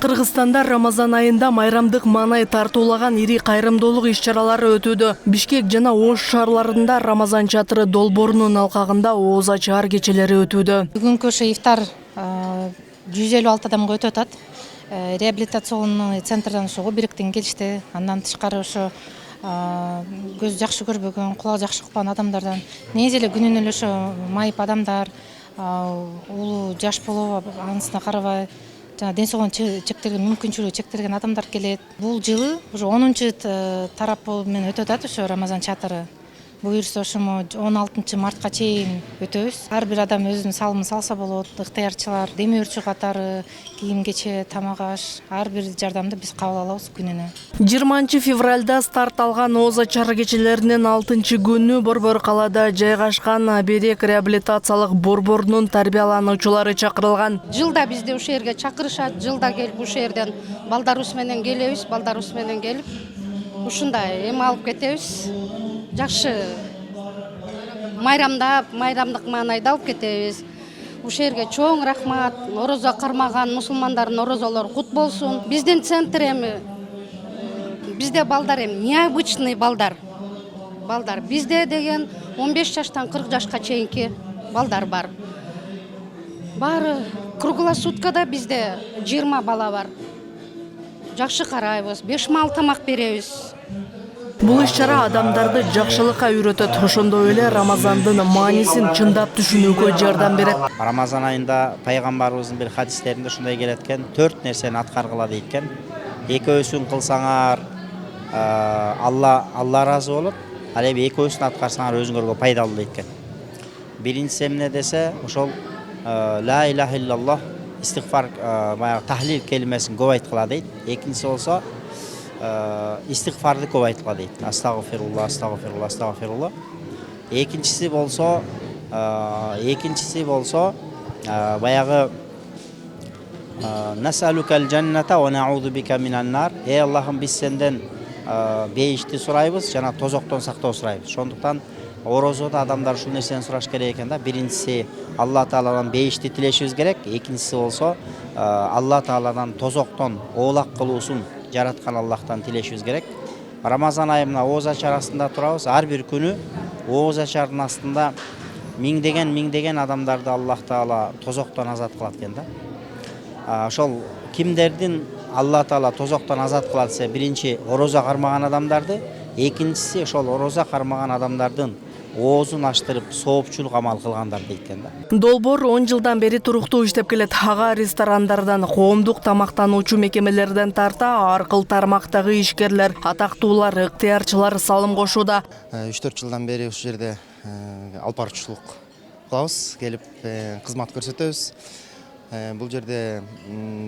Кыргызстанда Рамазан айында майрамдык маанай тартуулаган ири кайрымдуулук иш-чаралары өтүүдө. Бишкек жана Ош шаарларында Рамазан чатыры долбоорунун алкагында ооз ачаар кечелери өтүүдө. Бүгүнкү ошо ифтар 156 адамга өтүп атат. Реабилитационный центрдан ошо бириктен келишти. Андан тышкары ошо көз жакшы көрбөгөн, кулагы жакшы укпаган адамдардан негизи эле күнүнө эле ошо майып адамдар, улуу жаш болобу анысына карабай ден соолугун чектелген, мүмкүнчүлүгү чектелген адамдар келет. Бул жылы уже 10-чы тарапы менен өтүп атат ошо Рамазан чатыры. Буюрса ошомо 16 мартка чейин өтөбүз. Ар бир адам өзүнүн салымын салса болот. Ыктыярчылар, демөөрчү катары, кийим-кече, тамак аш, ар бир жардамды биз кабыл алабыз күнүнө. 20 февралда старт алган ооз ачаар кечелеринин 6-чы күнү Борбор калаада жайгашкан Берек реабилитациялык борборунун тарбиялануучулары чакырылган. Жылда бизде ушул жерге чакырышат, жылда келип ушул жерден балдарыбыз менен келебиз, балдарыбыз менен келип ушундай эм алып кетебиз. Жакшы майрамдык маанайда алып кетебиз. Ушул жерге чоң рахмат. Орозо кармаган мусулмандардын орозолору кут болсун. Биздин центр эми бизде балдар необычный балдар. Бизде деген 15 жаштан 40 жашка чейинки балдар бар. Баары круглосуткада бизде 20 бала бар. Жакшы карайбыз, 5 мал тамак беребиз. Бул иш-чара адамдарды жакшылыкка үйрөтөт, ошондой эле Рамазандын маанисин чындап түшүнүүгө жардам берет. Рамазан айында пайгамбарыбыздын бир хадистеринде ушундай келет экен, 4 нерсени аткаргыла дейт экен. Экөөсүн кылсаңар Алла ыраазы болот, ал эми экөөсүн аткарсаңар өзүңөргө пайдалуу дейт экен. Биринчиси эмне десе, ошол ла илаха иллаллах, истигфар, баягы тахлил келимесин көп айткыла дейт. Экинчиси болсо истигфарды көп айткыла дейт. Астагфирулла, астагфирулла, астагфирулла. Экинчиси болсо баягы насалукал жанната ва наузу бика минан нар. Эй Аллахым, биз сенден бейишти сурайбыз жана тозоктон сактоо сурайбыз. Ошондуктан орозодо адамдар ушул нерсени сураш керек экен да. Биринчиси Алла Тааладан бейишти тилешибиз керек. Экинчиси болсо Алла Тааладан тозоктон оолак кылуусун жараткан Аллахтан тилешибиз керек. Рамазан айына ооз ачаар астында турабыз. Ар бир күнү ооз ачаардын астында миңдеген адамдарды Аллах Таала тозоктон азат кылат экен да. Ошол кимдердин Алла Таала тозоктон азат кылат десе, биринчи орозо кармаган адамдарды, экинчиси ошол орозо кармаган адамдардын оозун аштырып соопчулук амал кылгандар дейт экен да. Долбоор 10 жылдан бери туруктуу иштеп келет. Ага ресторандардан, коомдук тамактануучу мекемелерден тарта ар кыл тармактагы ишкерлер, атактуулар, ыктыярчылар салым кошууда. 3-4 жылдан бери ушул жерде алып баруучулук кылабыз, келип кызмат көрсөтөбүз. Бул жерде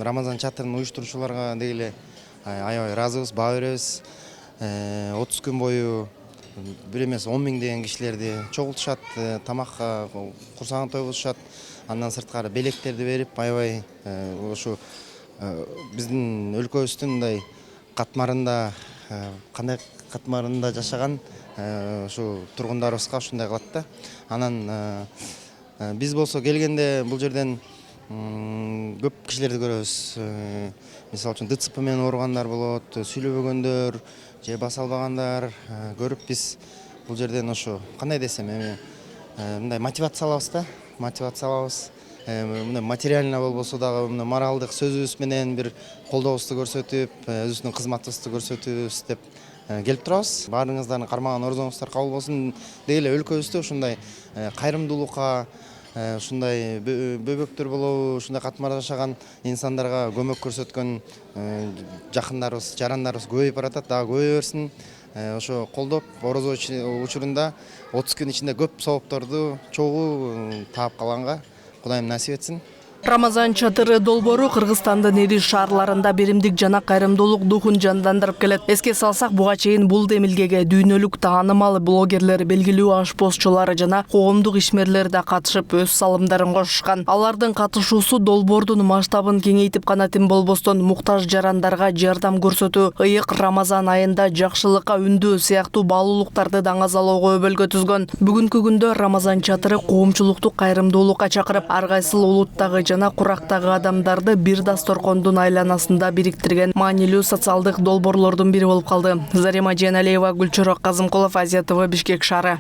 Рамазан чатырын уюштуруучуларга дегеле аябай ыраазыбыз, баа беребиз. 30 күн бою бир эмес 10 миң деген кишилерди чогултушат, тамакка курсагын тойгузушат. Андан сырткары белектерди берип, аябай ошо биздин өлкөбүздүн мындай катмарында, кандай катмарында жашаган ошо тургундарыбызга ушундай кылат да. Анан биз болсо келгенде бул жерден көп кишилерди көрөбүз. Мисалы үчүн ДЦП менен ооругандар болот, сүйлөбөгөндөр, же баса албагандар көрүп биз бул жерден ошо кандай десем эми мындай мотивация алабыз да, мындай материально болбосо дагы моралдык сөзүбүз менен бир колдообузду көрсөтүп, өзүбүздүн кызматыбызды көрсөтүбүз деп келип турабыз. Баарыңыздардын кармаган орозоңуздар кабыл болсун. Деги эле өлкөбүздө ушундай кайрымдуулукка, ушундай бөбөктөр болобу, ушундай катмарда жашаган инсандарга көмөк көрсөткөн жакындарыбыз, жарандарыбыз көбөйүп баратат, дагы көбөйө берсин. Ошо колдоп, орозо учурунда 30 күн ичинде көп соопторду чогуу таап калганга Кудайым насип этсин. Рамазан чатыры долбоору Кыргызстандын ири шаарларында беримдик жана кайрымдуулук духун жандандырып келет. Эске салсак, буга чейин бул демилгеге дүйнөлүк таанымал блогерлер, белгилүү ашпозчулар жана коомдук ишмерлер да катышып өз салымдарын кошушкан. Алардын катышуусу долбоордун масштабын кеңейтип гана тим болбостон муктаж жарандарга жардам көрсөтүү, ыйык Рамазан айында жакшылыкка үндөө сыяктуу баалуулуктарды даңазалоого өбөлгө түзгөн. Бүгүнкү күндө Рамазан чатыры коомчулукту кайрымдуулукка чакырып, ар кайсыл улуттагы жана курактагы адамдарды бир дасторкондун айланасында бириктирген маанилүү социалдык долбоорлордун бири болуп калды. Зарема Женалиева, Гүлчурок Казымкулов, Азия ТВ, Бишкек шаары.